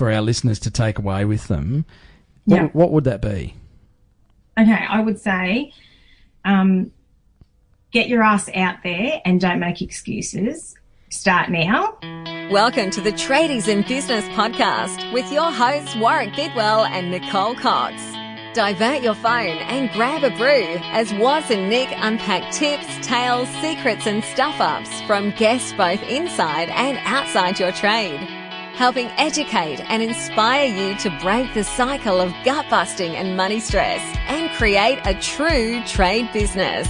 for our listeners to take away with them, Yeah. what would that be? Okay, I would say get your ass out there and don't make excuses. Start now. Welcome to the Tradies in Business podcast with your hosts Warwick Bidwell and Nicole Cox. Divert your phone and grab a brew as Waz and Nick unpack tips, tales, secrets and stuff-ups from guests both inside and outside your trade, helping educate and inspire you to break the cycle of gut-busting and money stress and create a true trade business.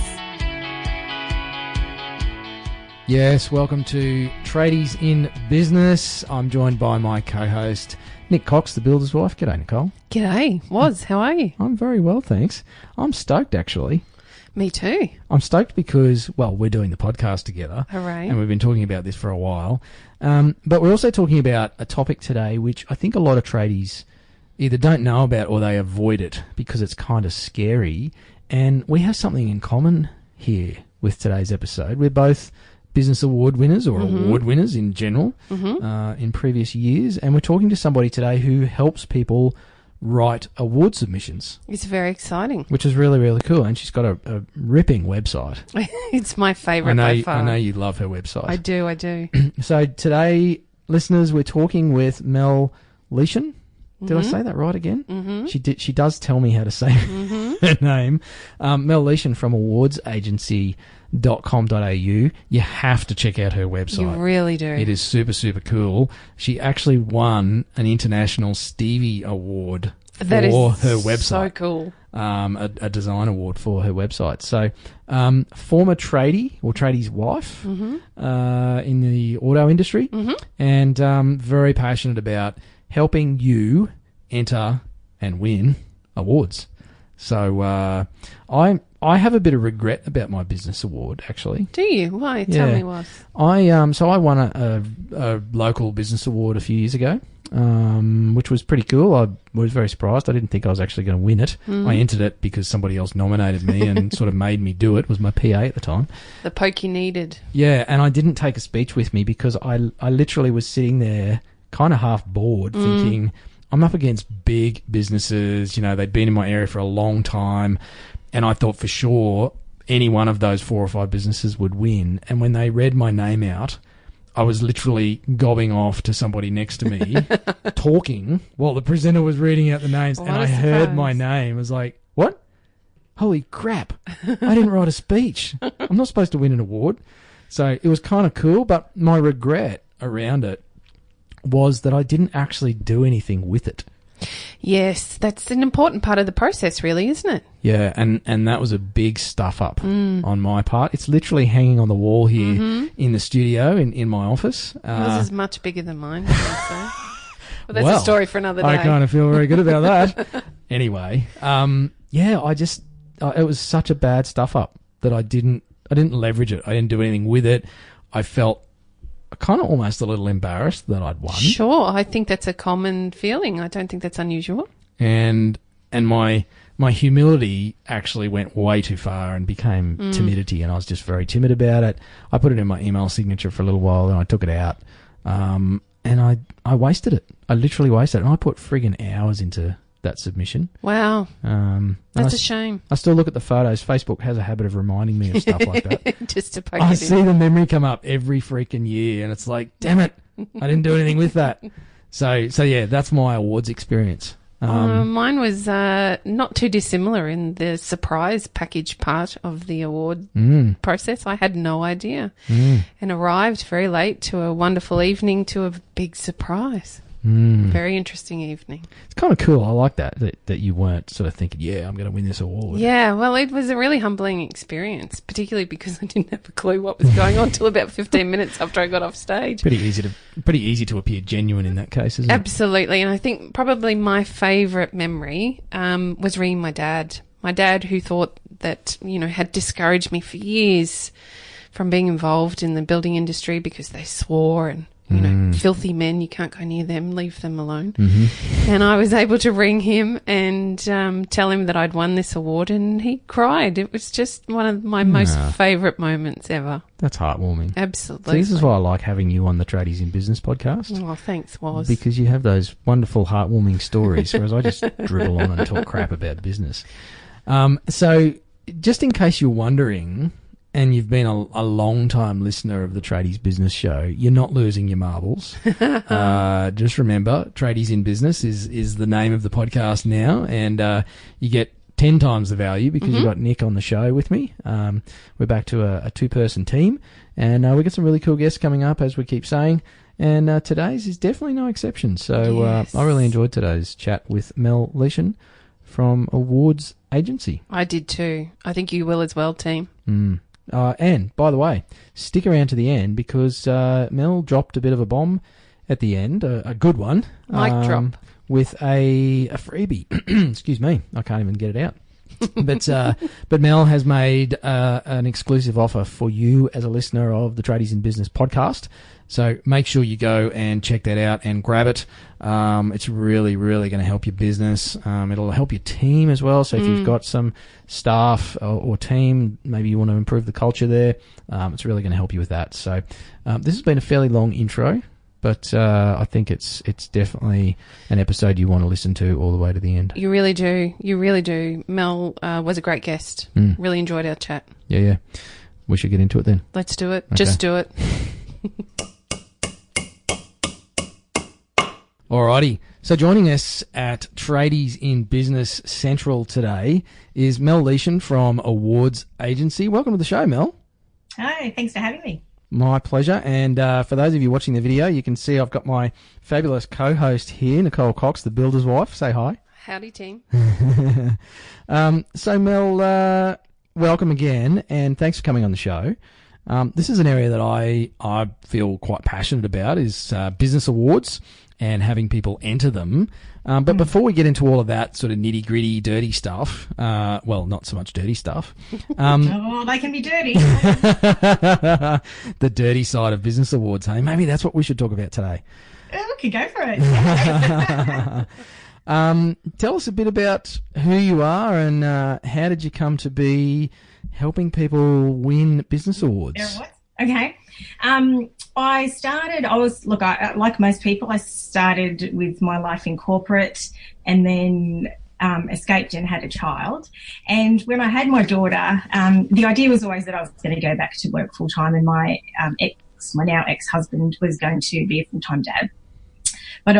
Yes, welcome to Tradies in Business. I'm joined by my co-host, Nick Cox, the builder's wife. G'day, Nicole. G'day, Waz. How are you? I'm very well, thanks. I'm stoked, actually. Me too. I'm stoked because, well, we're doing the podcast together. Hooray. And we've been talking about this for a while. But we're also talking about a topic today which I think a lot of tradies either don't know about or they avoid it because it's kind of scary. And we have something in common here with today's episode. We're both Business Award winners or award winners in general in previous years. And we're talking to somebody today who helps people write award submissions. It's very exciting. Which is really, really cool. And she's got a ripping website. It's my favourite by far. I know you love her website. I do. So today, listeners, we're talking with Mel Leyshon. Did I say that right again? Mm-hmm. She does tell me how to say her name. Mel Leyshon from awardsagency.com.au. You have to check out her website. You really do. It is super, super cool. She actually won an International Stevie Award for her website. So cool. A design award for her website. So, former tradie or tradie's wife in the auto industry and very passionate about helping you enter and win awards. So I have a bit of regret about my business award, actually. Do you? Why? Tell me what. I won a local business award a few years ago, which was pretty cool. I was very surprised. I didn't think I was actually going to win it. I entered it because somebody else nominated me and sort of made me do it. It was my PA at the time. The poke you needed. Yeah, and I didn't take a speech with me because I literally was sitting there kind of half bored thinking, I'm up against big businesses, you know, they'd been in my area for a long time, and I thought for sure any one of those 4 or 5 businesses would win. And when they read my name out, I was literally gobbing off to somebody next to me, talking while the presenter was reading out the names, and I heard my name. I was like, what? Holy crap. I didn't write a speech. I'm not supposed to win an award. So it was kind of cool, but my regret around it was that I didn't actually do anything with it. Yes, that's an important part of the process, really, isn't it? Yeah, and that was a big stuff up on my part. It's literally hanging on the wall here in the studio in my office. Yours is much bigger than mine, I think so. Well, that's a story for another day. I kind of feel very good about that. Anyway, it was such a bad stuff up that I didn't leverage it. I didn't do anything with it. I felt kind of almost a little embarrassed that I'd won. Sure, I think that's a common feeling. I don't think that's unusual. And my humility actually went way too far and became timidity, and I was just very timid about it. I put it in my email signature for a little while, and I took it out, and I wasted it. I literally wasted it, and I put friggin' hours into that submission. Wow. That's a shame. I still look at the photos. Facebook has a habit of reminding me of stuff like that. Just to poke I it see in. the memory come up every freaking year, and it's like, damn it, I didn't do anything with that. So yeah, that's my awards experience. Mine was not too dissimilar in the surprise package part of the award process. I had no idea and arrived very late to a wonderful evening to a big surprise. Very interesting evening. It's kind of cool. I like that you weren't sort of thinking, yeah, I'm going to win this award. Yeah, well, it was a really humbling experience, particularly because I didn't have a clue what was going on till about 15 minutes after I got off stage. Pretty easy to appear genuine in that case, isn't it? Absolutely, and I think probably my favourite memory was ringing my dad. My dad, who thought that, had discouraged me for years from being involved in the building industry because they swore and You know, filthy men, you can't go near them, leave them alone. Mm-hmm. And I was able to ring him and tell him that I'd won this award, and he cried. It was just one of my most favourite moments ever. That's heartwarming. Absolutely. So this is why I like having you on the Tradies in Business podcast. Oh, thanks, Woz. Because you have those wonderful, heartwarming stories, whereas I just dribble on and talk crap about business. So just in case you're wondering, and you've been a long-time listener of the Tradies Business Show, you're not losing your marbles. Just remember, Tradies in Business is the name of the podcast now, and you get 10 times the value because you've got Nick on the show with me. We're back to a two-person team, and we've got some really cool guests coming up, as we keep saying, and today's is definitely no exception. So Yes. I really enjoyed today's chat with Mel Leyshon from Awards Agency. I did too. I think you will as well, team. And, by the way, stick around to the end because Mel dropped a bit of a bomb at the end, a good one. Mic drop. With a freebie. Excuse me, I can't even get it out. But Mel has made an exclusive offer for you as a listener of the Tradies in Business podcast. So make sure you go and check that out and grab it. It's really, really going to help your business. It'll help your team as well. So if you've got some staff or team, maybe you want to improve the culture there, it's really going to help you with that. So this has been a fairly long intro, but I think it's definitely an episode you want to listen to all the way to the end. You really do. You really do. Mel was a great guest. Really enjoyed our chat. Yeah. We should get into it then. Let's do it. Okay. Just do it. Alrighty, so joining us at Tradies in Business Central today is Mel Leyshon from Awards Agency. Welcome to the show, Mel. Hi, thanks for having me. My pleasure. And for those of you watching the video, you can see I've got my fabulous co-host here, Nicole Cox, the builder's wife. Say hi. Howdy, team. So, Mel, welcome again, and thanks for coming on the show. This is an area that I feel quite passionate about, is business awards and having people enter them. But before we get into all of that sort of nitty-gritty, dirty stuff, well, not so much dirty stuff. Oh, they can be dirty. The dirty side of business awards, hey? Maybe that's what we should talk about today. Oh, we could go for it. Tell us a bit about who you are and how did you come to be helping people win business awards? Okay. Like most people, I started with my life in corporate and then escaped and had a child. And when I had my daughter, the idea was always that I was going to go back to work full time, and my now ex-husband was going to be a full-time dad. But,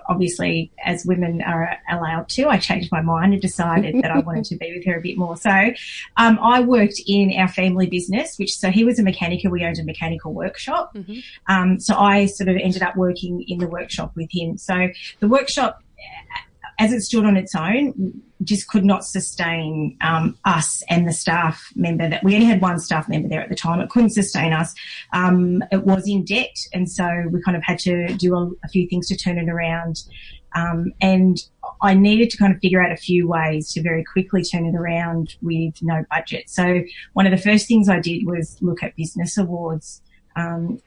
obviously, as women are allowed to, I changed my mind and decided that I wanted to be with her a bit more. So I worked in our family business, so he was a mechanic and we owned a mechanical workshop. So I sort of ended up working in the workshop with him. So the workshop, as it stood on its own, just could not sustain us and the staff member. That we only had one staff member there at the time. It couldn't sustain us. It was in debt, and so we kind of had to do a few things to turn it around. And I needed to kind of figure out a few ways to very quickly turn it around with no budget. So one of the first things I did was look at business awards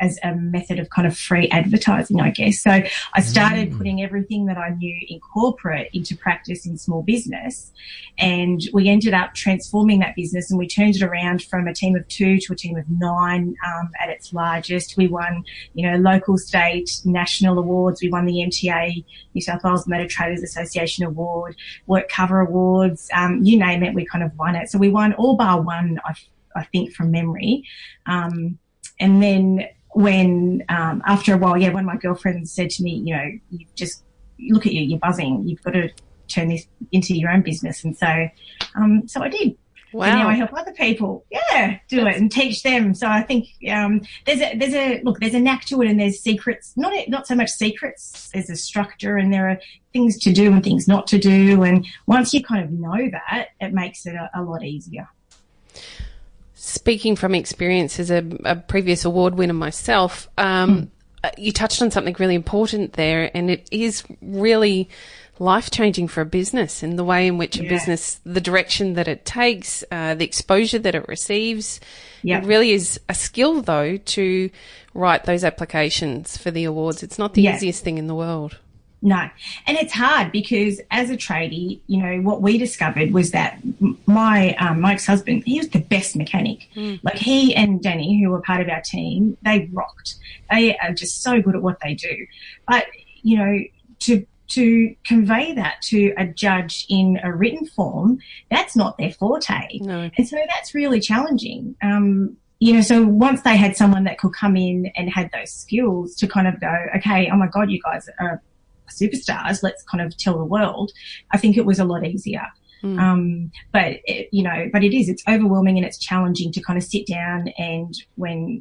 as a method of kind of free advertising, I guess. So I started putting everything that I knew in corporate into practice in small business, and we ended up transforming that business, and we turned it around from a team of 2 to a team of 9 at its largest. We won, local, state, national awards. We won the MTA, New South Wales Motor Traders Association Award, Work Cover Awards, you name it, we kind of won it. So we won all bar one, I think, from memory. And then when, after a while, when my girlfriend said to me, you just look at you're buzzing. You've got to turn this into your own business. And so I did. Wow. And now I help other people, do it and teach them. So I think there's a knack to it, and there's secrets. Not so much secrets. There's a structure, and there are things to do and things not to do. And once you kind of know that, it makes it a lot easier. Speaking from experience as a previous award winner myself, you touched on something really important there, and it is really life-changing for a business in the way in which a business, the direction that it takes, the exposure that it receives. It really is a skill, though, to write those applications for the awards. It's not the easiest thing in the world. No. And it's hard because as a tradie, you know, what we discovered was that my ex-husband, he was the best mechanic. Like he and Danny, who were part of our team, they rocked. They are just so good at what they do. But, you know, to convey that to a judge in a written form, that's not their forte. No. And so that's really challenging. You know, so once they had someone that could come in and had those skills to kind of go, okay, oh my God, you guys are superstars, let's kind of tell the world, I think it was a lot easier. But it's overwhelming and it's challenging to kind of sit down and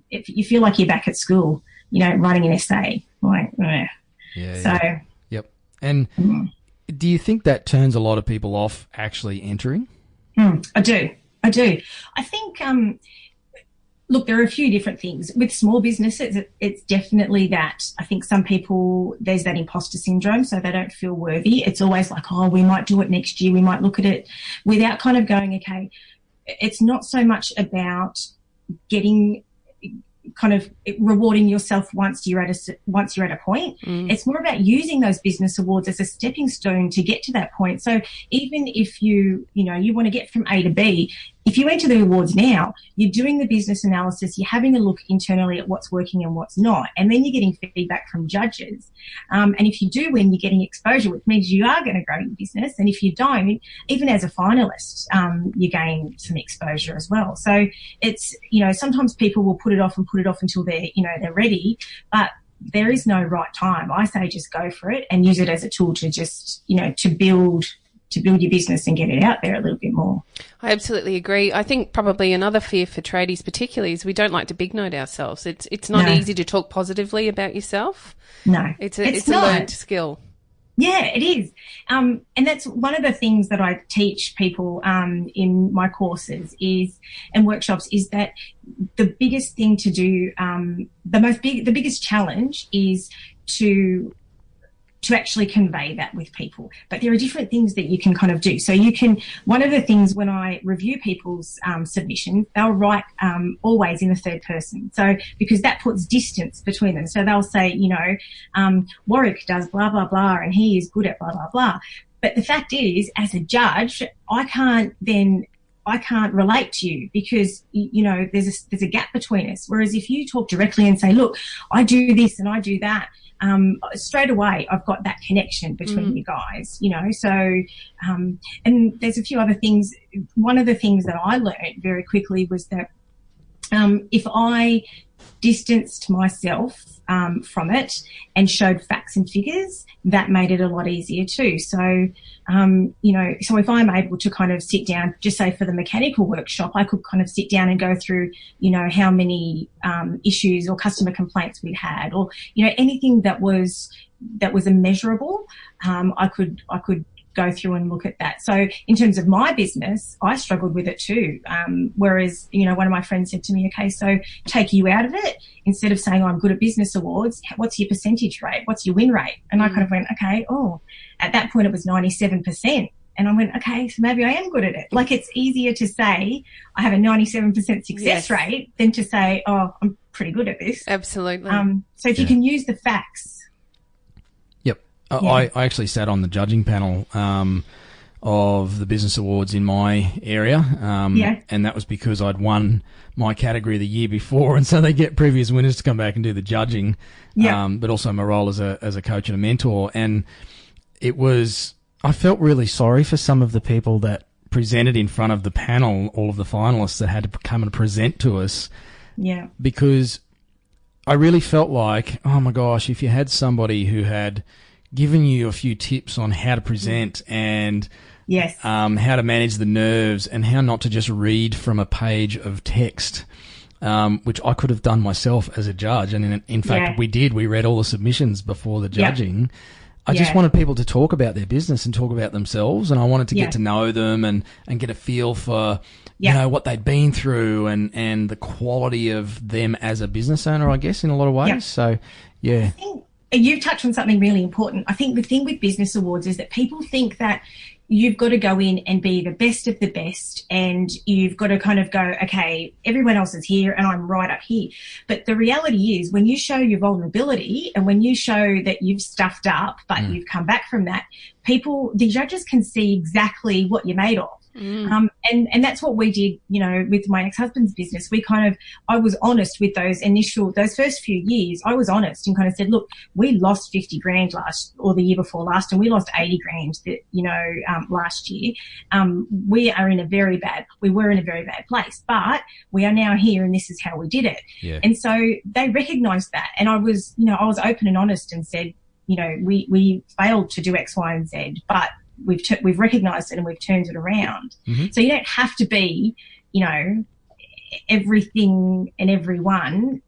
if you feel like you're back at school, you know, writing an essay, like, Yep. And do you think that turns a lot of people off actually entering? I do. I think, look, there are a few different things. With small businesses, it's definitely that. I think some people, there's that imposter syndrome, so they don't feel worthy. It's always like, oh, we might do it next year. We might look at it without kind of going, okay, it's not so much about getting kind of rewarding yourself once you're at a point. It's more about using those business awards as a stepping stone to get to that point. So even if you want to get from A to B, if you enter the awards now, you're doing the business analysis, you're having a look internally at what's working and what's not, and then you're getting feedback from judges. And if you do win, you're getting exposure, which means you are going to grow your business. And if you don't, even as a finalist, you gain some exposure as well. So it's, you know, sometimes people will put it off until they're ready, but there is no right time. I say just go for it and use it as a tool to just, you know, to build your business and get it out there a little bit more. I absolutely agree. I think probably another fear for tradies particularly is we don't like to big note ourselves. It's not easy to talk positively about yourself. No. It's a learned skill. Yeah, it is. And that's one of the things that I teach people in my courses and workshops is that the biggest thing to do, the biggest challenge is to actually convey that with people. But there are different things that you can kind of do. So one of the things when I review people's submissions, they'll write always in the third person. So because that puts distance between them. So they'll say, you know, Warwick does blah, blah, blah, and he is good at blah, blah, blah. But the fact is, as a judge, I can't relate to you because, you know, there's a gap between us. Whereas if you talk directly and say, look, I do this and I do that, straight away I've got that connection between you guys, you know. So and there's a few other things. One of the things that I learned very quickly was that if I distanced myself from it and showed facts and figures, that made it a lot easier too. So you know, so if I'm able to kind of sit down, just say for the mechanical workshop, I could kind of sit down and go through, you know, how many issues or customer complaints we'd had, or, you know, anything that was immeasurable, I could go through and look at that. So in terms of my business, I struggled with it too. Whereas, you know, one of my friends said to me, okay, so take you out of it, instead of saying, oh, I'm good at business awards, what's your percentage rate? What's your win rate? And I kind of went, okay, at that point it was 97%. And I went, okay, so maybe I am good at it. Like, it's easier to say I have a 97% success rate than to say, oh, I'm pretty good at this. Absolutely. So if you can use the facts. I actually sat on the judging panel of the business awards in my area, and that was because I'd won my category the year before, and so they get previous winners to come back and do the judging, but also my role as a coach and a mentor. And I felt really sorry for some of the people that presented in front of the panel, all of the finalists that had to come and present to us, because I really felt like, oh my gosh, if you had somebody who had given you a few tips on how to present and how to manage the nerves and how not to just read from a page of text, which I could have done myself as a judge. And in fact, we read all the submissions before the judging. I just wanted people to talk about their business and talk about themselves, and I wanted to get to know them and get a feel for, you know, what they'd been through and the quality of them as a business owner, I guess, in a lot of ways. Yeah. So, yeah. I think you've touched on something really important. I think the thing with business awards is that people think that you've got to go in and be the best of the best, and you've got to kind of go, okay, everyone else is here and I'm right up here. But the reality is, when you show your vulnerability and when you show that you've stuffed up, but you've come back from that, the judges can see exactly what you're made of. And that's what we did, you know, with my ex-husband's business. I was honest with those first few years. I was honest and kind of said, look, we lost 50 grand the year before last, and we lost 80 grand last year. We were in a very bad place, but we are now here and this is how we did it. Yeah. And so they recognized that. And I was open and honest and said, you know, we failed to do X, Y, and Z, but we've recognised it and we've turned it around. So you don't have to be, you know, everything and everyone.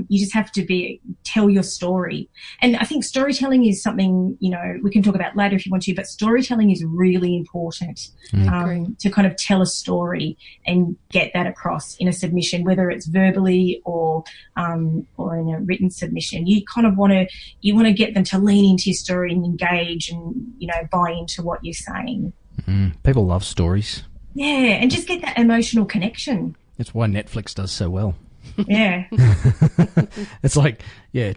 You just have to tell your story. And I think storytelling is something, you know, we can talk about later if you want to, but storytelling is really important to kind of tell a story and get that across in a submission, whether it's verbally or in a written submission. You kind of want to get them to lean into your story and engage and, you know, buy into what you're saying. People love stories. Yeah, and just get that emotional connection. That's why Netflix does so well. Yeah. It's like,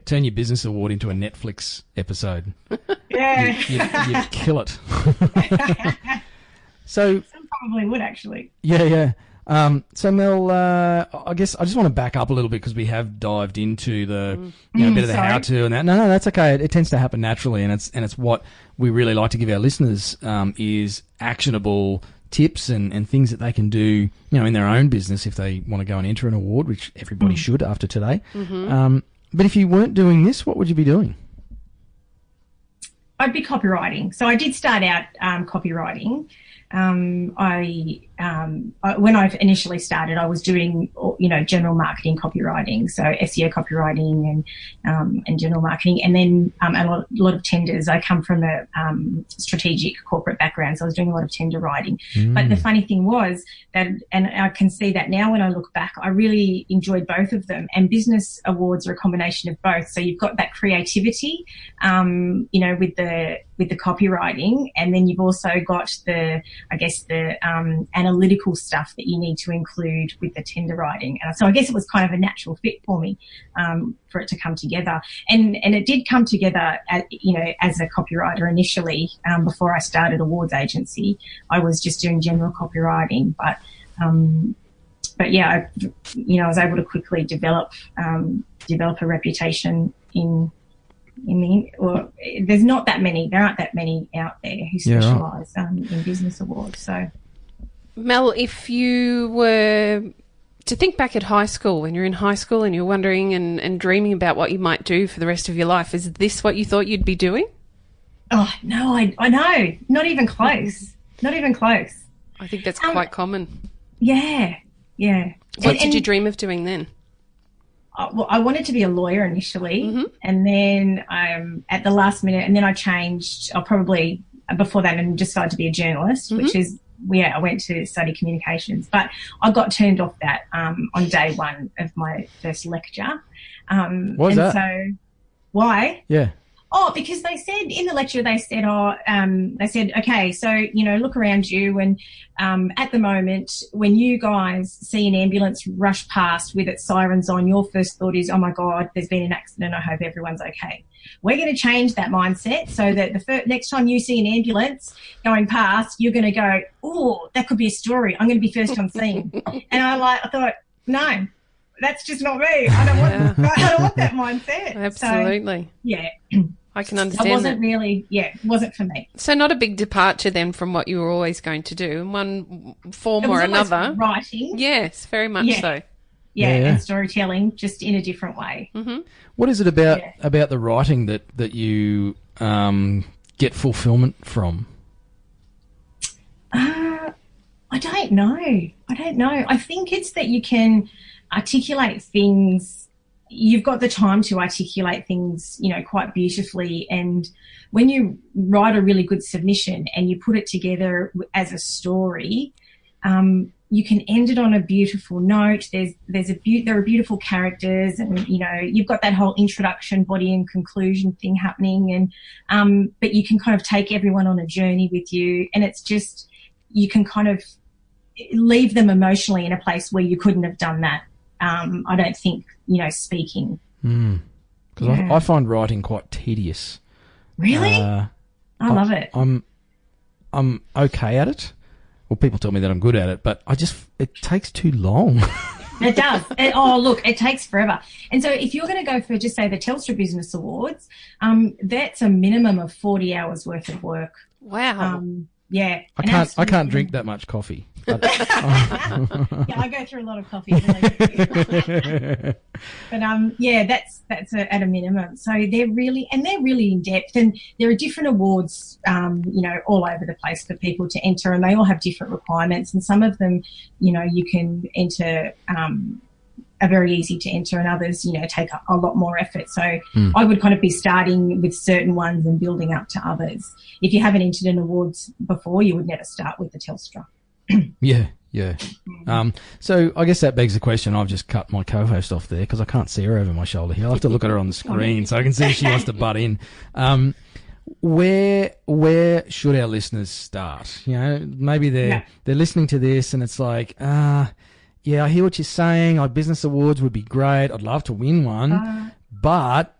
turn your business award into a Netflix episode. Yeah. You'd kill it. So some probably would, actually. Yeah. So Mel, I guess I just want to back up a little bit because we have dived into the bit of the how-to and that. No, that's okay. It tends to happen naturally, and it's what we really like to give our listeners is actionable tips and things that they can do, you know, in their own business if they want to go and enter an award, which everybody should after today. But if you weren't doing this, what would you be doing? I'd be copywriting. So I did start out copywriting. When I initially started, I was doing, you know, general marketing copywriting, so SEO copywriting and general marketing, and then a lot of tenders. I come from a strategic corporate background, so I was doing a lot of tender writing. But the funny thing was that, and I can see that now when I look back, I really enjoyed both of them. And business awards are a combination of both. So you've got that creativity, you know, with the copywriting, and then you've also got the analytical stuff that you need to include with the tender writing. And so I guess it was kind of a natural fit for me for it to come together. And it did come together, as a copywriter initially. Before I started awards agency, I was just doing general copywriting, but yeah, I was able to quickly develop a reputation there aren't that many out there who specialise in business awards. So, Mel, if you were to think back at high school, when you're in high school and you're wondering and dreaming about what you might do for the rest of your life, is this what you thought you'd be doing? Oh no, I know, not even close. I think that's quite common. Yeah. What did you dream of doing then? Well, I wanted to be a lawyer initially, and then at the last minute, and then I changed. Probably before that, and decided to be a journalist, which is I went to study communications. But I got turned off that on day one of my first lecture. Why is that? So why? Yeah. Oh, because they said in the lecture, okay, so, you know, look around you, and at the moment, when you guys see an ambulance rush past with its sirens on, your first thought is, oh my God, there's been an accident, I hope everyone's okay. We're going to change that mindset so that next time you see an ambulance going past, you're going to go, oh, that could be a story. I'm going to be first on scene. And I thought, no. That's just not me. I don't want that mindset. Absolutely. So, yeah. I can understand. It wasn't really, it wasn't for me. So not a big departure then from what you were always going to do in one form or another. Writing. Yes, very much so. Yeah, and storytelling, just in a different way. What is it about the writing that you get fulfillment from? I don't know. I think it's that you can articulate things you've got the time to articulate things, you know, quite beautifully. And when you write a really good submission and you put it together as a story, you can end it on a beautiful note. There are beautiful characters, and you know, you've got that whole introduction, body, and conclusion thing happening, and but you can kind of take everyone on a journey with you, and it's just, you can kind of leave them emotionally in a place where you couldn't have done that. I don't think, you know, speaking. Because I find writing quite tedious. Really? I love it. I'm okay at it. Well, people tell me that I'm good at it, but it takes too long. It does. It takes forever. And so if you're going to go for, just say, the Telstra Business Awards, that's a minimum of 40 hours worth of work. Wow. Yeah. I can't drink that much coffee. Yeah, I go through a lot of coffee. But yeah, that's at a minimum. So they're really in depth, and there are different awards, you know, all over the place for people to enter, and they all have different requirements. And some of them, you know, you can enter, are very easy to enter, and others, you know, take a lot more effort. So I would kind of be starting with certain ones and building up to others. If you haven't entered an awards before, you would never start with the Telstra. Yeah. So I guess that begs the question. I've just cut my co-host off there because I can't see her over my shoulder here. I'll have to look at her on the screen so I can see if she wants to butt in. Where should our listeners start? You know, maybe they're listening to this and it's like, yeah, I hear what you're saying. Our business awards would be great. I'd love to win one, but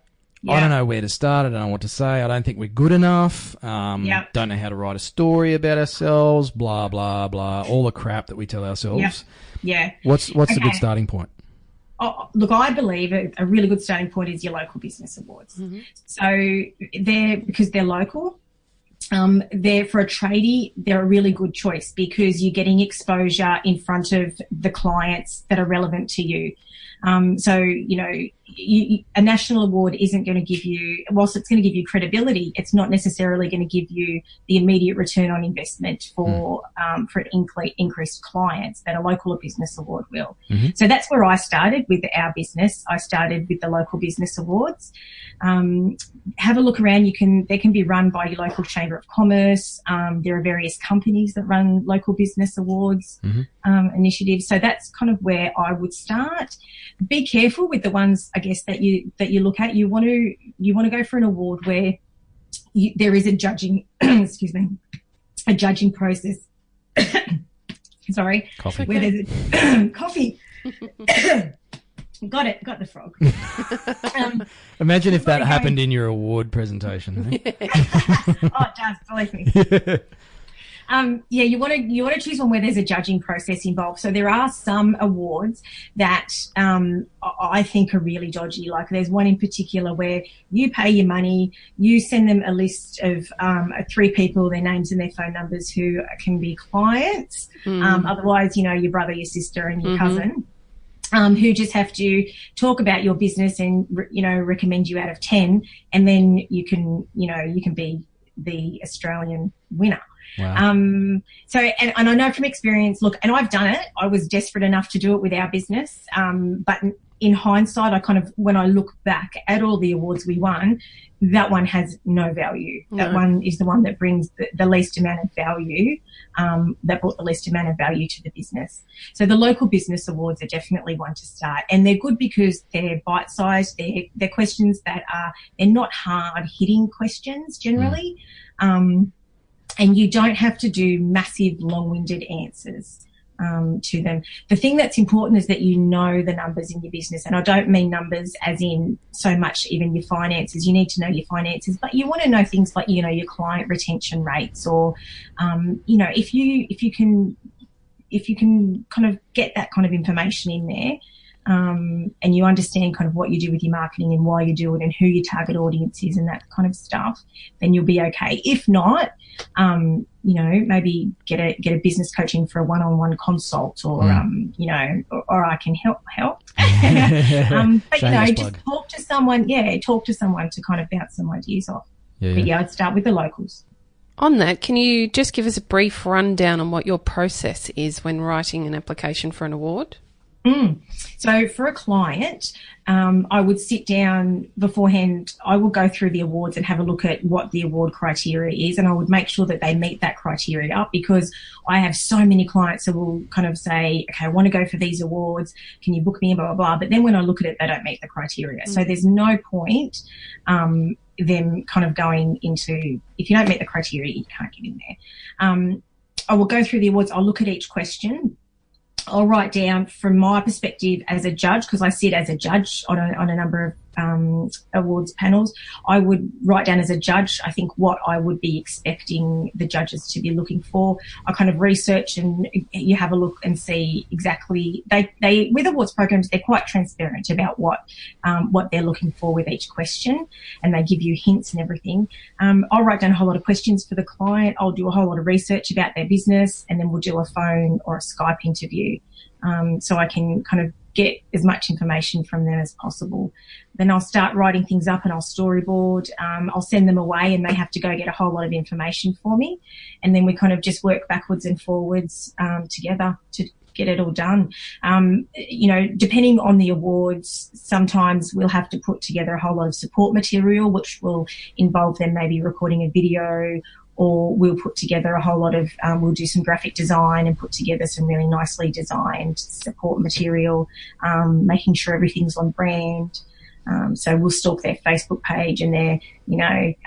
I don't know where to start. I don't know what to say. I don't think we're good enough. Don't know how to write a story about ourselves, blah, blah, blah, all the crap that we tell ourselves. Yeah. What's a good starting point? Oh, look, I believe a really good starting point is your local business awards. So because they're local, they're, for a tradie, they're a really good choice because you're getting exposure in front of the clients that are relevant to you. So, you know, a national award isn't going to give you, whilst it's going to give you credibility, it's not necessarily going to give you the immediate return on investment for increased clients that a local business award will. So that's where I started with our business. I started with the local business awards. Have a look around. They can be run by your local chamber of commerce. There are various companies that run local business awards initiatives. So that's kind of where I would start. Be careful with the ones, I guess, that you look at. You want to go for an award where there is a judging a judging process. Sorry, coffee. Where there's a coffee. Got the frog. Imagine if that happened in your award presentation. Oh, it does, believe me. You want to choose one where there's a judging process involved. So there are some awards that I think are really dodgy. Like there's one in particular where you pay your money, you send them a list of 3 people, their names and their phone numbers, who can be clients. Otherwise, you know, your brother, your sister, and your cousin. Who just have to talk about your business and, you know, recommend you out of 10, and then you can be the Australian winner. Wow. So, and I know from experience, look, and I've done it. I was desperate enough to do it with our business. But in hindsight, when I look back at all the awards we won, that one has no value. That one is the one that brings the least amount of value, that brought the least amount of value to the business. So the local business awards are definitely one to start, and they're good because they're bite-sized. They're questions that they're not hard-hitting questions generally. And you don't have to do massive, long-winded answers to them. The thing that's important is that you know the numbers in your business. And I don't mean numbers as in so much even your finances. You need to know your finances, but you want to know things like, you know, your client retention rates, or, you know, if you can kind of get that kind of information in there, and you understand kind of what you do with your marketing and why you do it and who your target audience is and that kind of stuff, then you'll be okay. If not, you know, maybe get a business coaching for a one-on-one consult, or, you know, or I can help. But, you know, just talk to someone to kind of bounce some ideas off. But yeah, I'd start with the locals. On that, can you just give us a brief rundown on what your process is when writing an application for an award? So for a client, I would sit down beforehand. I will go through the awards and have a look at what the award criteria is, and I would make sure that they meet that criteria, because I have so many clients who will kind of say, okay, I want to go for these awards. Can you book me in, blah, blah, blah. But then when I look at it, they don't meet the criteria. So there's no point them kind of going into, if you don't meet the criteria, you can't get in there. I will go through the awards. I'll look at each question. I'll write down from my perspective as a judge, because I sit as a judge on a number of awards panels. I would write down as a judge, I think, what I would be expecting the judges to be looking for. I kind of research, and you have a look and see exactly, they with awards programs, they're quite transparent about what they're looking for with each question, and they give you hints and everything. I'll write down a whole lot of questions for the client. I'll do a whole lot of research about their business, and then we'll do a phone or a Skype interview. So I can kind of get as much information from them as possible. Then I'll start writing things up, and I'll storyboard. I'll send them away, and they have to go get a whole lot of information for me. And then we kind of just work backwards and forwards together to get it all done. Depending on the awards, sometimes we'll have to put together a whole lot of support material, which will involve them maybe recording a video, or we'll put together a whole lot of, we'll do some graphic design and put together some really nicely designed support material, making sure everything's on brand. So we'll stalk their Facebook page and their,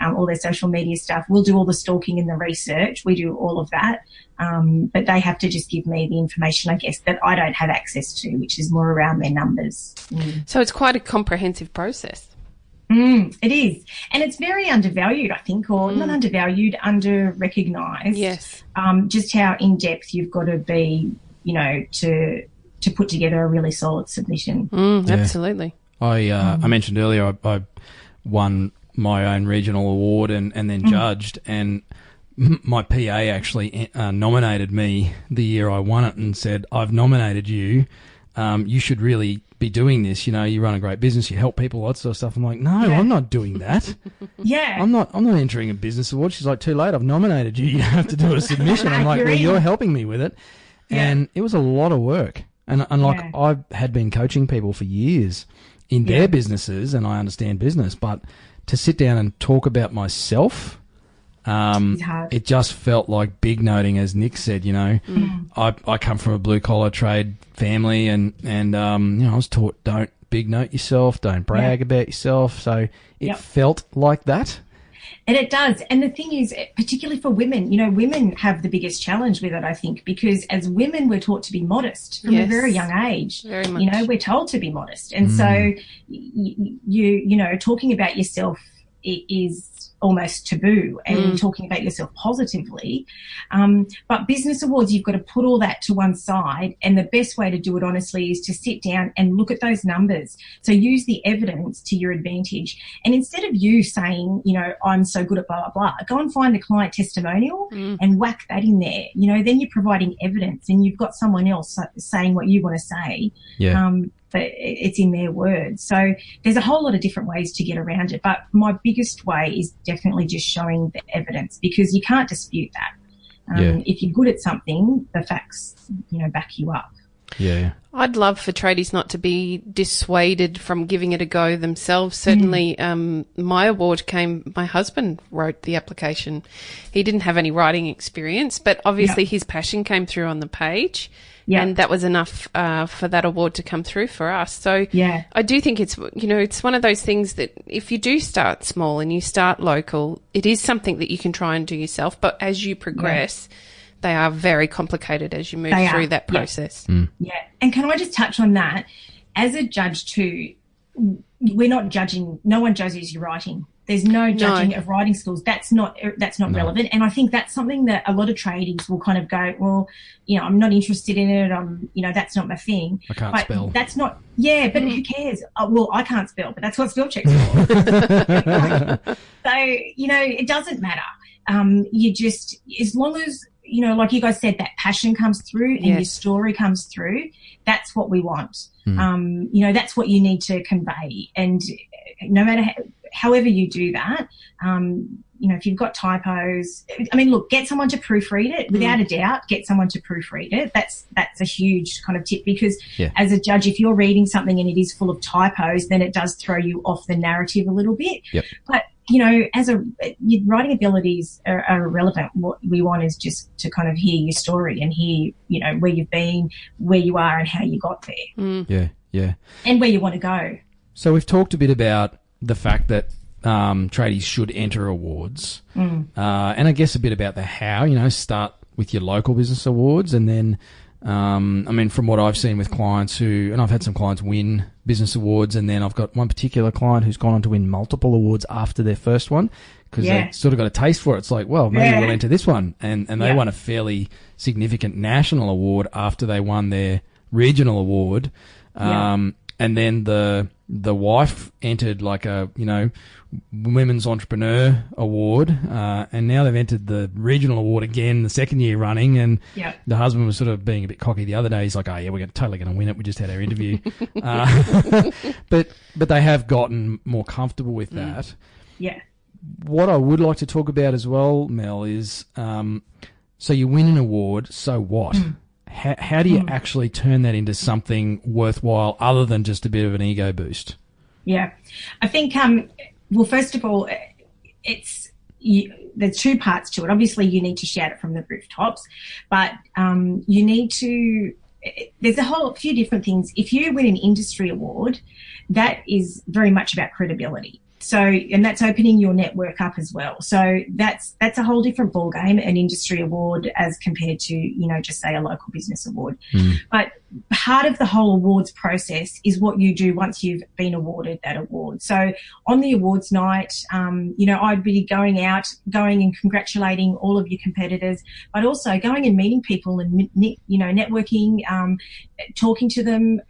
all their social media stuff. We'll do all the stalking and the research. We do all of that. But they have to just give me the information, I guess, that I don't have access to, which is more around their numbers. So it's quite a comprehensive process. It is. And it's very undervalued, I think, or not undervalued, under-recognised. Yes. Just how in-depth you've got to be, to put together a really solid submission. Absolutely. I mentioned earlier I won my own regional award and then judged, and my PA actually nominated me the year I won it and said, I've nominated you. You should really be doing this. You run a great business, you help people, lots of stuff. I'm like, no, I'm not doing that. I'm not entering a business award. She's like, too late, I've nominated you. You have to do a submission. I'm like, well, you're helping me with it. And it was a lot of work. And like, I had been coaching people for years in their businesses, and I understand business, but to sit down and talk about myself, it just felt like big noting, as Nick said. I come from a blue collar trade family, and I was taught, don't big note yourself, don't brag about yourself. So it felt like that. And it does. And the thing is, particularly for women, women have the biggest challenge with it, I think, because as women, we're taught to be modest from a very young age. Very much. We're told to be modest. And so, talking about yourself is almost taboo, and talking about yourself positively. But business awards, you've got to put all that to one side, and the best way to do it, honestly, is to sit down and look at those numbers. So use the evidence to your advantage. And instead of you saying, I'm so good at blah, blah, blah, go and find the client testimonial and whack that in there. Then you're providing evidence, and you've got someone else saying what you want to say. But it's in their words. So there's a whole lot of different ways to get around it. But my biggest way is definitely just showing the evidence, because you can't dispute that. If you're good at something, the facts, back you up. Yeah. I'd love for tradies not to be dissuaded from giving it a go themselves. Certainly, my award my husband wrote the application. He didn't have any writing experience, but obviously his passion came through on the page. And that was enough for that award to come through for us. So I do think it's one of those things that if you do start small and you start local, it is something that you can try and do yourself. But as you progress, they are very complicated as you move through that process. Yeah. And can I just touch on that? As a judge too, we're not judging. No one judges your writing. There's no judging of writing skills. That's not relevant. And I think that's something that a lot of tradies will kind of go, well, I'm not interested in it. That's not my thing. I can't spell. That's not, but who cares? Well, I can't spell, but that's what spell check's for. So, it doesn't matter. You just, as long as, like you guys said, that passion comes through and your story comes through, that's what we want. That's what you need to convey. And no matter however you do that, if you've got typos, I mean, look, get someone to proofread it. Without a doubt, get someone to proofread it. That's a huge kind of tip, because as a judge, if you're reading something and it is full of typos, then it does throw you off the narrative a little bit. Yep. But, your writing abilities are irrelevant. What we want is just to kind of hear your story and hear, where you've been, where you are and how you got there. Yeah. And where you want to go. So we've talked a bit about the fact that tradies should enter awards, and I guess a bit about the how. Start with your local business awards, and then from what I've seen with clients and I've had some clients win business awards, and then I've got one particular client who's gone on to win multiple awards after their first one, because they sort of got a taste for it. It's like, well, maybe we'll enter this one, and they won a fairly significant national award after they won their regional award. And then the wife entered like a, Women's Entrepreneur Award, and now they've entered the regional award again, the second year running, and the husband was sort of being a bit cocky the other day. He's like, oh yeah, we're totally going to win it. We just had our interview. But they have gotten more comfortable with that. Yeah. What I would like to talk about as well, Mel, is, so you win an award, so what? How do you actually turn that into something worthwhile other than just a bit of an ego boost? Yeah. I think, well, first of all, there's two parts to it. Obviously, you need to shout it from the rooftops, but you need to there's a whole few different things. If you win an industry award, that is very much about credibility. So, and that's opening your network up as well. So that's a whole different ballgame, an industry award as compared to, just say a local business award. But part of the whole awards process is what you do once you've been awarded that award. So on the awards night, I'd be going and congratulating all of your competitors, but also going and meeting people and, networking, talking to them.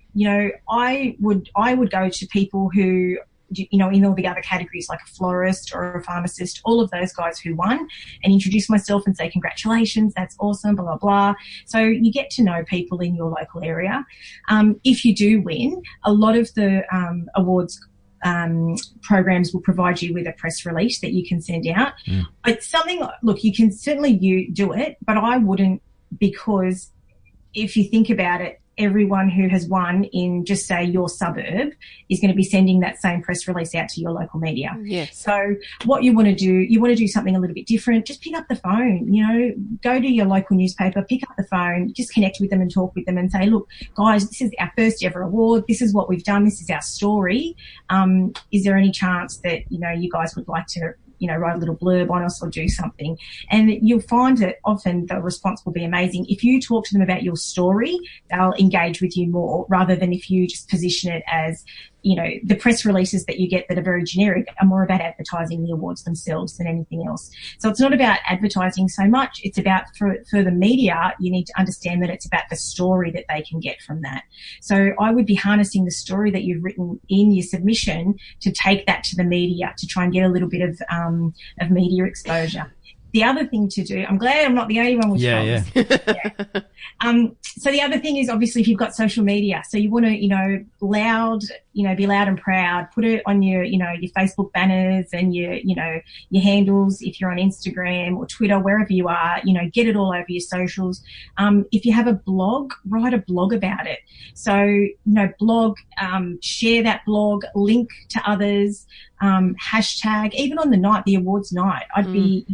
I would go to people who, in all the other categories, like a florist or a pharmacist, all of those guys who won, and introduce myself and say, congratulations, that's awesome, blah, blah, blah. So you get to know people in your local area. If you do win, a lot of the awards programs will provide you with a press release that you can send out. It's something, look, you can certainly do it, but I wouldn't, because if you think about it, everyone who has won in, just say, your suburb is going to be sending that same press release out to your local media. Yes. So what you want to do something a little bit different. Just pick up the phone, go to your local newspaper, pick up the phone, just connect with them and talk with them and say, look, guys, this is our first ever award. This is what we've done. This is our story. Is there any chance that, you guys would like to, write a little blurb on us or do something? And you'll find that often the response will be amazing. If you talk to them about your story, they'll engage with you more, rather than if you just position it as, the press releases that you get that are very generic are more about advertising the awards themselves than anything else. So it's not about advertising so much. It's about, for the media, you need to understand that it's about the story that they can get from that. So I would be harnessing the story that you've written in your submission to take that to the media to try and get a little bit of media exposure. The other thing to do, I'm glad I'm not the only one with yeah. So the other thing is, obviously, if you've got social media, so you want to, be loud and proud, put it on your Facebook banners and your handles. If you're on Instagram or Twitter, wherever you are, get it all over your socials. If you have a blog, write a blog about it. So, blog, share that blog, link to others, hashtag, even on the night, the awards night, I'd be,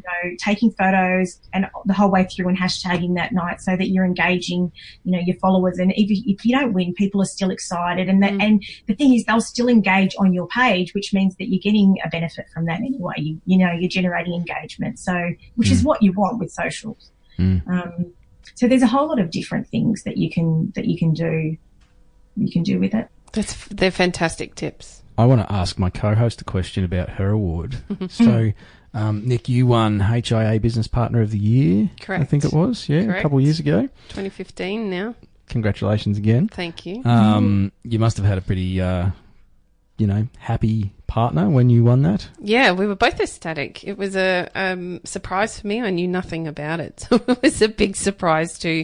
taking photos and the whole way through and hashtagging that night so that you're engaging, your followers. And if you don't win, people are still excited. And and the thing is, they'll still engage on your page, which means that you're getting a benefit from that anyway. You're generating engagement. So, which is what you want with socials. So there's a whole lot of different things that you can do. You can do with it. They're fantastic tips. I want to ask my co-host a question about her award. So, Nick, you won HIA Business Partner of the Year. Correct. I think it was, Correct. A couple of years ago. 2015 now. Congratulations again. Thank you. You must have had a pretty, happy partner when you won that. Yeah, we were both ecstatic. It was a surprise for me. I knew nothing about it. So it was a big surprise to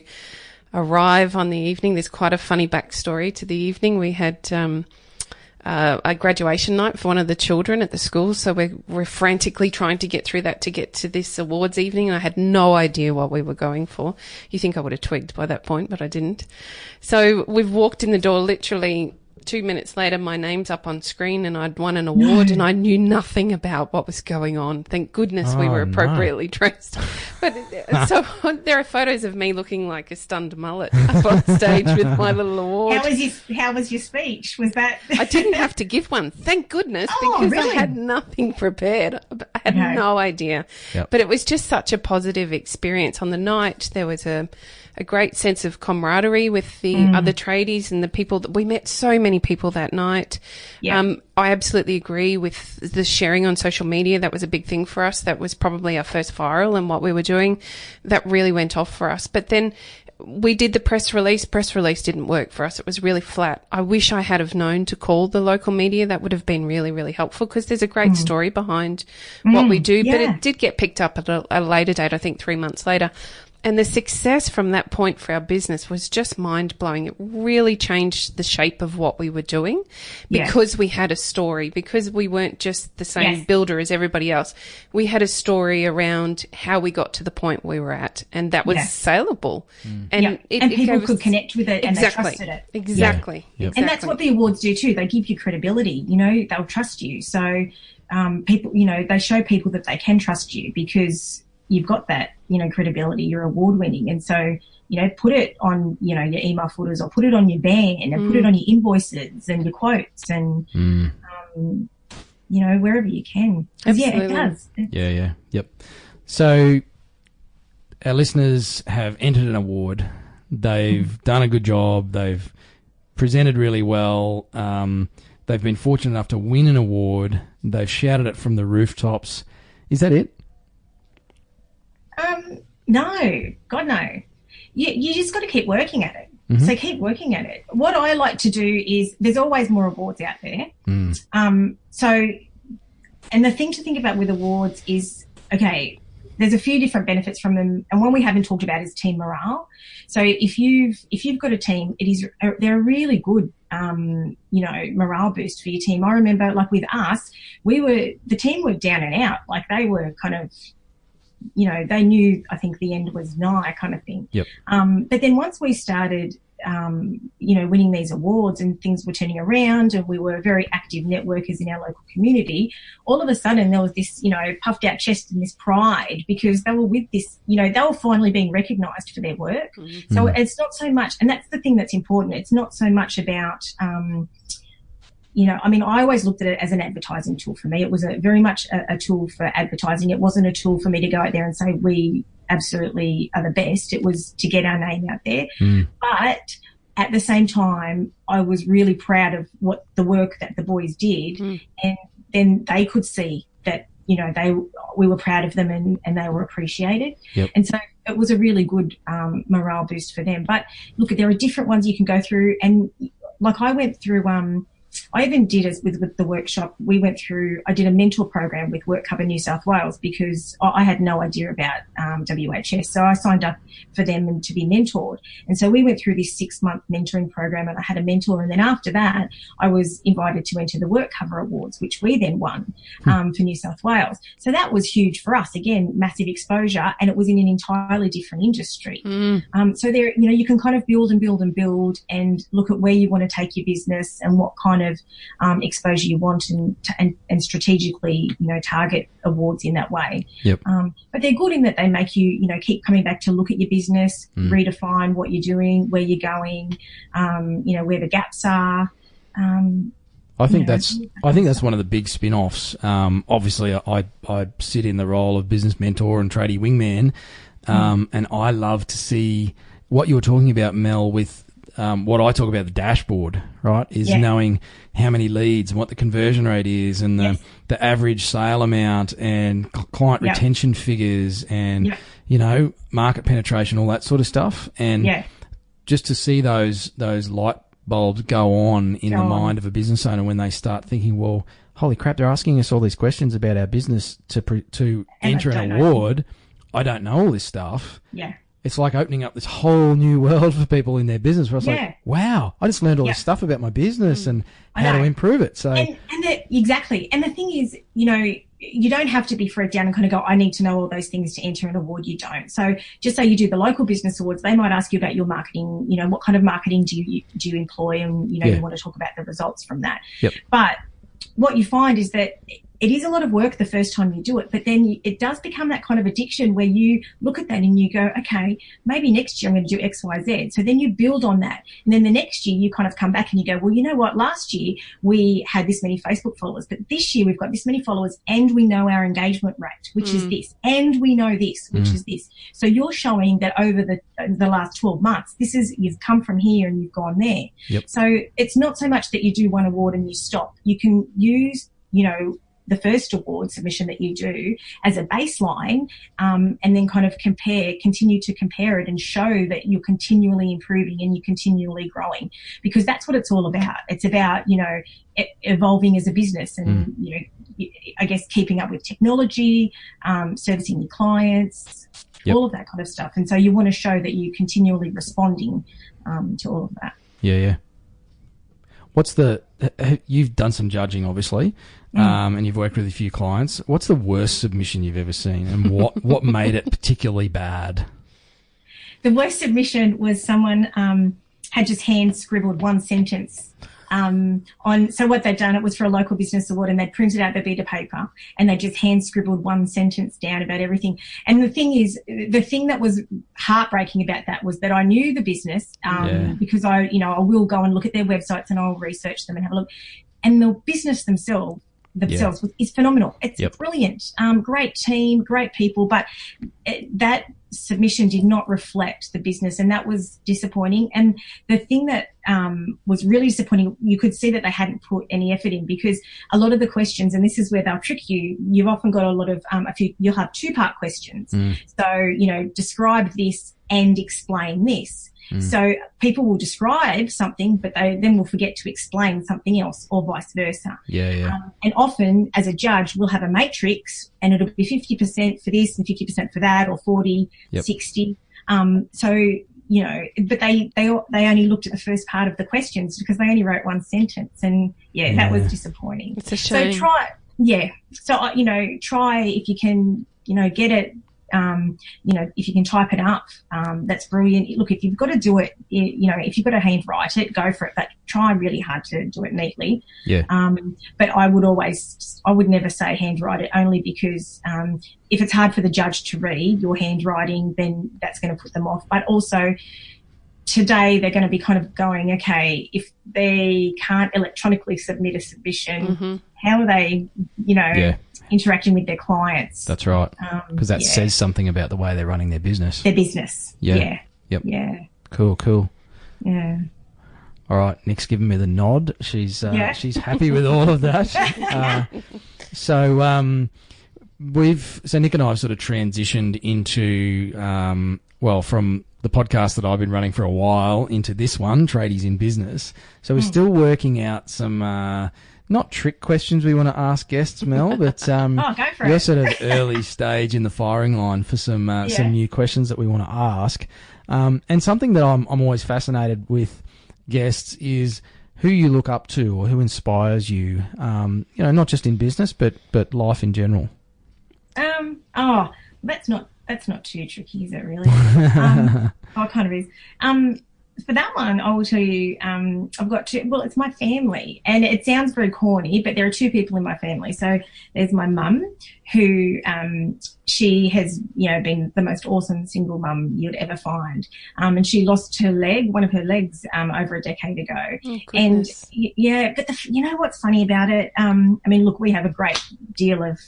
arrive on the evening. There's quite a funny backstory to the evening. We had a graduation night for one of the children at the school. So we're frantically trying to get through that to get to this awards evening. And I had no idea what we were going for. You think I would have twigged by that point, but I didn't. So we've walked in the door literally 2 minutes later, my name's up on screen and I'd won an award and I knew nothing about what was going on. Thank goodness we were appropriately dressed. But so there are photos of me looking like a stunned mullet up on stage with my little award. How was your speech? Was that... I didn't have to give one, thank goodness, because really? I had nothing prepared. I had no idea. Yep. But it was just such a positive experience. On the night, there was a great sense of camaraderie with the other tradies and the people that we met. So many people that night. Yeah. I absolutely agree with the sharing on social media. That was a big thing for us. That was probably our first viral and what we were doing. That really went off for us. But then we did the press release. Press release didn't work for us. It was really flat. I wish I had have known to call the local media. That would have been really, really helpful because there's a great story behind what we do. Yeah. But it did get picked up at a later date, I think 3 months later. And the success from that point for our business was just mind-blowing. It really changed the shape of what we were doing because we had a story, because we weren't just the same builder as everybody else. We had a story around how we got to the point we were at, and that was saleable. And, and people could connect with it and they trusted it. Exactly. And that's what the awards do too. They give you credibility. You know, they'll trust you. So people, you know, they show people that they can trust you because you've got that, you know, credibility, you're award winning. And so, you know, put it on, you know, your email footers or put it on your van and put it on your invoices and your quotes and, you know, wherever you can. Absolutely. Yeah, it does. Yep. So our listeners have entered an award. They've done a good job. They've presented really well. They've been fortunate enough to win an award. They've shouted it from the rooftops. Is that it? No, God, no. You just got to keep working at it. So keep working at it. What I like to do is there's always more awards out there. So, and the thing to think about with awards is, okay, there's a few different benefits from them. And one we haven't talked about is team morale. So if you've got a team, they're a really good, you know, morale boost for your team. I remember like with us, the team were down and out. Like they were kind of, you know, they knew, I think the end was nigh kind of thing. Yep. But then once we started, you know, winning these awards and things were turning around and we were very active networkers in our local community, all of a sudden there was this, you know, puffed out chest and this pride because they were with this, you know, they were finally being recognised for their work. So it's not so much, and that's the thing that's important. It's not so much about, you know, I mean, I always looked at it as an advertising tool for me. It was very much a tool for advertising. It wasn't a tool for me to go out there and say, we absolutely are the best. It was to get our name out there. But at the same time, I was really proud of the work that the boys did. And then they could see that, you know, we were proud of them and they were appreciated. And so it was a really good morale boost for them. But look, there are different ones you can go through. And like I went through, I even did as with the workshop. I did a mentor program with WorkCover New South Wales because I had no idea about WHS. So I signed up for them and to be mentored. And so we went through this 6-month mentoring program and I had a mentor. And then after that, I was invited to enter the WorkCover Awards, which we then won for New South Wales. So that was huge for us. Again, massive exposure, and it was in an entirely different industry. So there, you know, you can kind of build and build and build and look at where you want to take your business and what kind of exposure you want and strategically, you know, target awards in that way. But they're good in that they make you, you know, keep coming back to look at your business, redefine what you're doing, where you're going, you know, where the gaps are. I think that's one of the big spin-offs. Obviously, I sit in the role of business mentor and tradie wingman, and I love to see what you were talking about, Mel, with what I talk about, the dashboard, right, is knowing how many leads and what the conversion rate is and the average sale amount and client retention figures and, you know, market penetration, all that sort of stuff. And just to see those light bulbs go on in the mind of a business owner when they start thinking, well, holy crap, they're asking us all these questions about our business to enter an award. I don't know all this stuff. it's like opening up this whole new world for people in their business where it's Yeah. like, wow, I just learned all this stuff about my business and how to improve it. So exactly. And the thing is, you know, you don't have to be freaked out and kind of go, I need to know all those things to enter an award. You don't. So just say you do the local business awards, they might ask you about your marketing, you know, what kind of marketing do you employ, and, you know, you want to talk about the results from that. Yep. But what you find is that it is a lot of work the first time you do it, but then it does become that kind of addiction where you look at that and you go, okay, maybe next year I'm going to do X, Y, Z. So then you build on that. And then the next year you kind of come back and you go, well, you know what? Last year we had this many Facebook followers, but this year we've got this many followers and we know our engagement rate, which is this, and we know this, which is this. So you're showing that over the last 12 months, you've come from here and you've gone there. Yep. So it's not so much that you do one award and you stop. You can use, you know, the first award submission that you do as a baseline, and then kind of continue to compare it and show that you're continually improving and you're continually growing, because that's what it's all about. It's about, you know, evolving as a business and, you know, I guess keeping up with technology, servicing your clients, all of that kind of stuff. And so you want to show that you're continually responding to all of that. Yeah. You've done some judging, obviously, and you've worked with a few clients. What's the worst submission you've ever seen, and what made it particularly bad? The worst submission was someone had just hand scribbled one sentence so what they'd done, it was for a local business award, and they'd printed out the bit of paper and they just hand scribbled one sentence down about everything. And the thing that was heartbreaking about that was that I knew the business, because I will go and look at their websites and I'll research them and have a look. And the business themselves is phenomenal. It's brilliant. Great team, great people, but that submission did not reflect the business, and that was disappointing. And the thing that was really disappointing, you could see that they hadn't put any effort in, because a lot of the questions, and this is where they'll trick you, you've often got a lot of you'll have two-part questions. So, you know, describe this and explain this. So people will describe something, but they then will forget to explain something else, or vice versa. And often, as a judge, we'll have a matrix, and it'll be 50% for this and 50% for that, or 40, 60. So, you know, but they only looked at the first part of the questions because they only wrote one sentence, and that was disappointing. It's a shame. So try if you can, you know, get it. You know, if you can type it up, that's brilliant. Look, if you've got to do it, you know, if you've got to handwrite it, go for it, but try really hard to do it neatly. But I would never say handwrite it, only because if it's hard for the judge to read your handwriting, then that's going to put them off. But also, today they're going to be kind of going, okay, if they can't electronically submit a submission, how are they, you know, interacting with their clients? That's right. Because that says something about the way they're running their business. Their business. Yeah. Cool. Yeah. All right, Nick's giving me the nod. She's happy with all of that. So Nick and I have sort of transitioned into from the podcast that I've been running for a while into this one, Tradies in Business. So we're still working out some not trick questions we want to ask guests, Mel, but go for you're it. sort of early stage in the firing line for some new questions that we want to ask. And something that I'm always fascinated with guests is who you look up to or who inspires you. You know, not just in business, but life in general. That's not too tricky, is it really? It kind of is. For that one, I will tell you, I've got two. Well, it's my family, and it sounds very corny, but there are two people in my family. So there's my mum, who she has, you know, been the most awesome single mum you'd ever find, and she lost one of her legs, over a decade ago. Oh, and but you know what's funny about it? I mean, look, we have a great deal of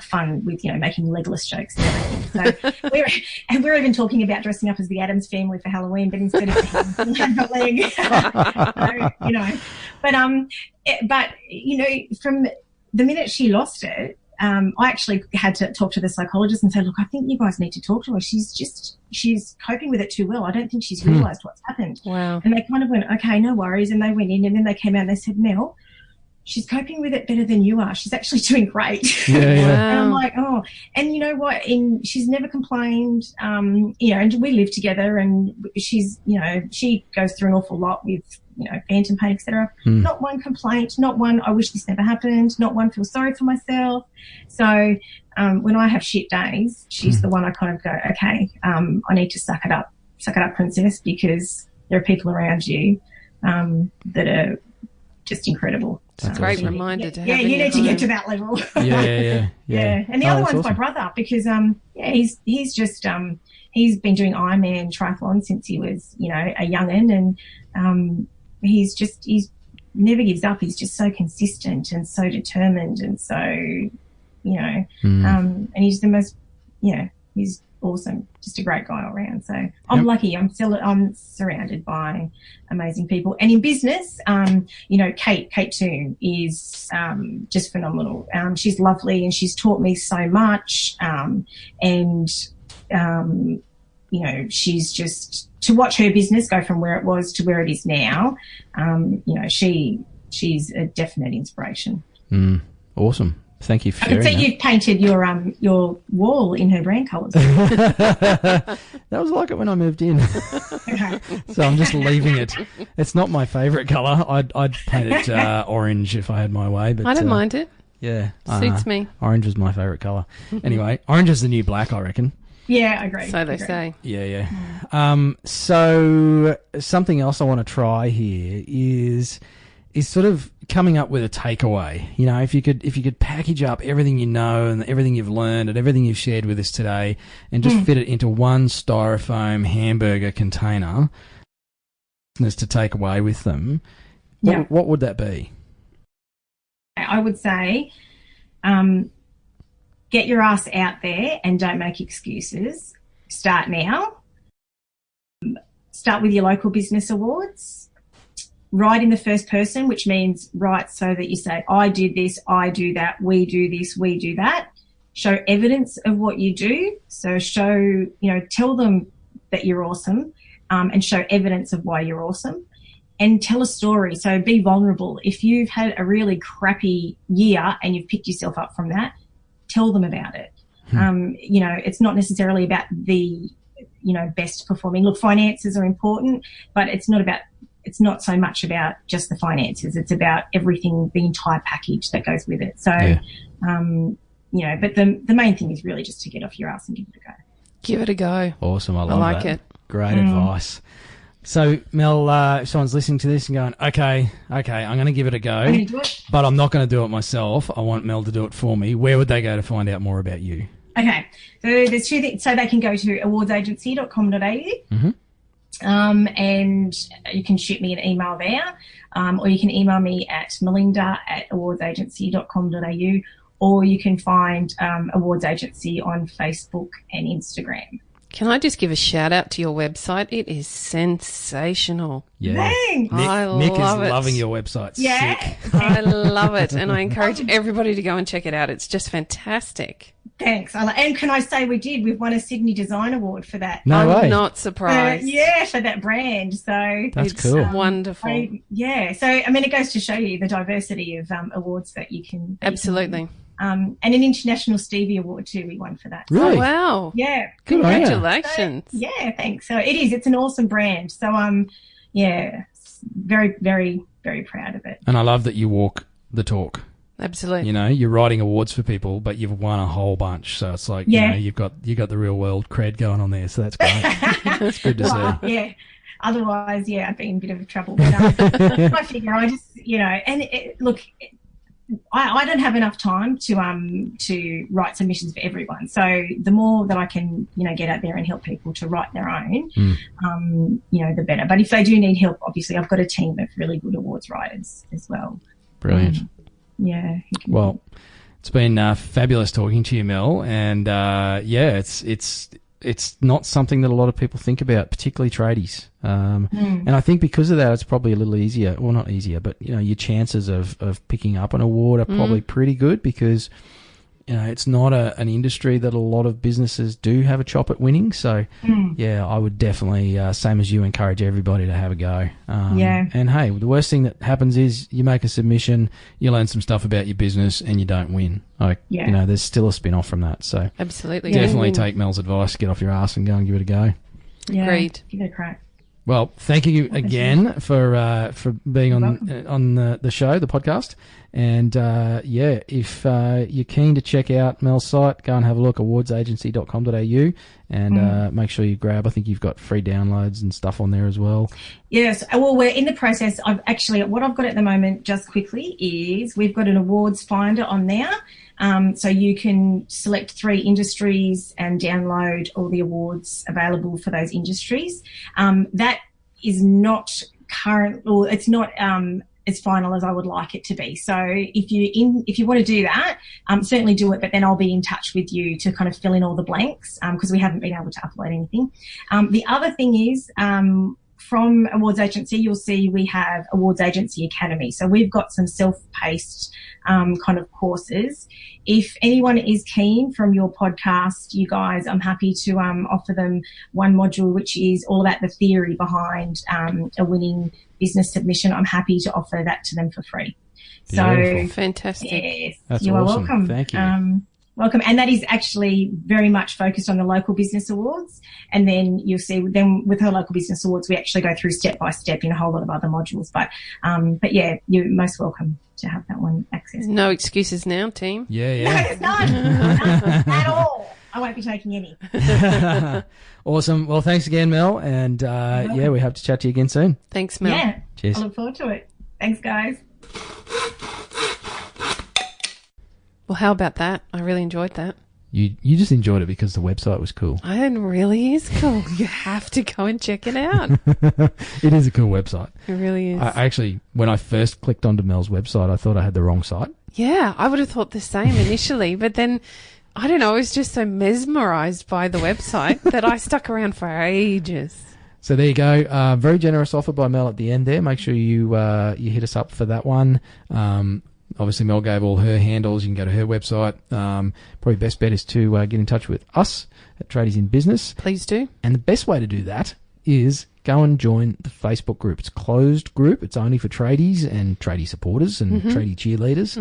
fun with, you know, making legless jokes and everything. So we're even talking about dressing up as the Addams Family for Halloween, but instead of having a leg, so, you know. But you know, from the minute she lost it, I actually had to talk to the psychologist and say, look, I think you guys need to talk to her. She's coping with it too well. I don't think she's realised what's happened. Wow. And they kind of went, okay, no worries. And they went in, and then they came out and they said, Mel, she's coping with it better than you are. She's actually doing great. Yeah. And I'm like, oh, and you know what? She's never complained. And we live together, and she's, she goes through an awful lot with, phantom pain, etc. Not one complaint, not one, I wish this never happened, not one feel sorry for myself. So when I have shit days, she's the one I kind of go, okay, I need to suck it up, princess, because there are people around you that are just incredible. It's a great reminder to have. Yeah, you need to get to that level. Yeah. And the other one's my brother, because he's just he's been doing Ironman triathlon since he was a young'un, and he's never gives up. He's just so consistent and so determined, and so and he's the most he's awesome, just a great guy all around. So I'm lucky. I'm surrounded by amazing people. And in business, Kate Toon is just phenomenal. She's lovely, and she's taught me so much. She's just, to watch her business go from where it was to where it is now, she's a definite inspiration. Awesome. Thank you for sharing. I can see that. you've painted your wall in her brand colours. That was like it when I moved in. Okay. So I'm just leaving it. It's not my favourite colour. I'd paint it orange if I had my way. But I don't mind it. Yeah. Suits me. Orange is my favourite colour. Anyway, orange is the new black, I reckon. Yeah, I agree. So they say. Yeah. So something else I want to try here is sort of coming up with a takeaway. If you could package up everything you know and everything you've learned and everything you've shared with us today and just fit it into one styrofoam hamburger container to take away with them, what would that be? I would say get your ass out there and don't make excuses. Start now. Start with your local business awards. Write in the first person, which means write so that you say, I did this, I do that, we do this, we do that. Show evidence of what you do. So tell them that you're awesome, and show evidence of why you're awesome. And tell a story. So be vulnerable. If you've had a really crappy year and you've picked yourself up from that, tell them about it. It's not necessarily about the, best performing. Look, finances are important, but it's not so much about just the finances. It's about everything, the entire package that goes with it. So, but the main thing is really just to get off your ass and give it a go. Give it a go. Awesome. I like that. it. Great advice. So, Mel, if someone's listening to this and going, okay, I'm going to give it a go, I'm gonna do it. But I'm not going to do it myself. I want Mel to do it for me. Where would they go to find out more about you? Okay. So there's two things. So they can go to awardsagency.com.au. And you can shoot me an email there, or you can email me at melinda@awardsagency.com.au, or you can find Awards Agency on Facebook and Instagram. Can I just give a shout out to your website? It is sensational. Yeah. Thanks. Nick is love it. loving your website. Yeah. Sick. I love it, and I encourage everybody to go and check it out. It's just fantastic. Thanks. And can I say we've won a Sydney Design Award for that. No way. I'm not surprised. For that brand. So That's it's cool. Wonderful. So it goes to show you the diversity of awards that you can. Absolutely. And an International Stevie Award too, we won for that. Really? Oh, wow. Yeah. Good on you. Congratulations. So, yeah, thanks. So it's an awesome brand. So very, very, very proud of it. And I love that you walk the talk. Absolutely. You're writing awards for people, but you've won a whole bunch. So it's like, you've got the real world cred going on there. So that's great. It's good to see. Yeah. Otherwise, I'd be in a bit of trouble. But I figure I just, I don't have enough time to write submissions for everyone. So the more that I can, get out there and help people to write their own, the better. But if they do need help, obviously I've got a team of really good awards writers as well. Brilliant. Well, it's been fabulous talking to you, Mel. And it's not something that a lot of people think about, particularly tradies. And I think because of that, it's probably a little easier. Well, not easier, but your chances of picking up an award are probably pretty good because it's not an industry that a lot of businesses do have a chop at winning. So, yeah, I would definitely, same as you, encourage everybody to have a go. And hey, the worst thing that happens is you make a submission, you learn some stuff about your business, and you don't win. There's still a spin-off from that. So absolutely, definitely take Mel's advice, get off your ass and go and give it a go. Yeah, agreed. Give it a crack. Well, thank you again for being on the show, the podcast. And, if you're keen to check out Mel's site, go and have a look, awardsagency.com.au, and make sure you grab, I think you've got free downloads and stuff on there as well. Yes. Well, we're in the process of what I've got at the moment, just quickly, is we've got an awards finder on there. So you can select 3 industries and download all the awards available for those industries. That is not current, or it's not as final as I would like it to be. So if you want to do that, certainly do it, but then I'll be in touch with you to kind of fill in all the blanks, because we haven't been able to upload anything. The other thing is, from Awards Agency, you'll see we have Awards Agency Academy. So we've got some self-paced kind of courses. If anyone is keen from your podcast, you guys, I'm happy to offer them one module, which is all about the theory behind a winning business submission. I'm happy to offer that to them for free. Beautiful. So Fantastic. Yes, That's you are awesome. welcome. Thank you. Welcome. And that is actually very much focused on the local business awards. And then you'll see with her local business awards, we actually go through step by step in a whole lot of other modules. But yeah, you're most welcome to have that one access. No excuses now, team. Yeah. No, it's none at all. I won't be taking any. Awesome. Well, thanks again, Mel. And we hope to chat to you again soon. Thanks, Mel. Yeah. Cheers. I look forward to it. Thanks, guys. Well, how about that? I really enjoyed that. You just enjoyed it because the website was cool. It really is cool. You have to go and check it out. It is a cool website. It really is. I actually, when I first clicked onto Mel's website, I thought I had the wrong site. Yeah, I would have thought the same initially, but then, I don't know, I was just so mesmerised by the website that I stuck around for ages. So there you go. Very generous offer by Mel at the end there. Make sure you hit us up for that one. Obviously, Mel gave all her handles. You can go to her website. Probably best bet is to get in touch with us at Tradies in Business. Please do. And the best way to do that is go and join the Facebook group. It's a closed group. It's only for tradies and tradie supporters and tradie cheerleaders.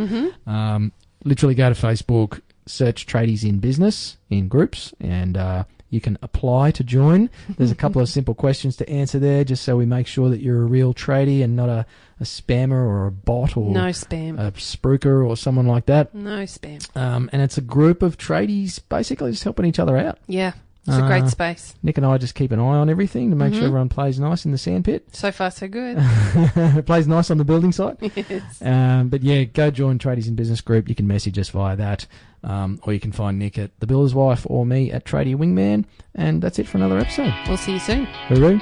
Literally go to Facebook, search Tradies in Business in groups, and you can apply to join. There's a couple of simple questions to answer there, just so we make sure that you're a real tradie and not a spammer or a bot or no spam, a spruiker or someone like that. No spam. And it's a group of tradies basically just helping each other out. Yeah, it's a great space. Nick and I just keep an eye on everything to make sure everyone plays nice in the sandpit. So far, so good. It plays nice on the building site. Yes. But yeah, go join Tradies in Business group. You can message us via that. Or you can find Nick at The Builder's Wife or me at Tradie Wingman. And that's it for another episode. We'll see you soon. Hooroo.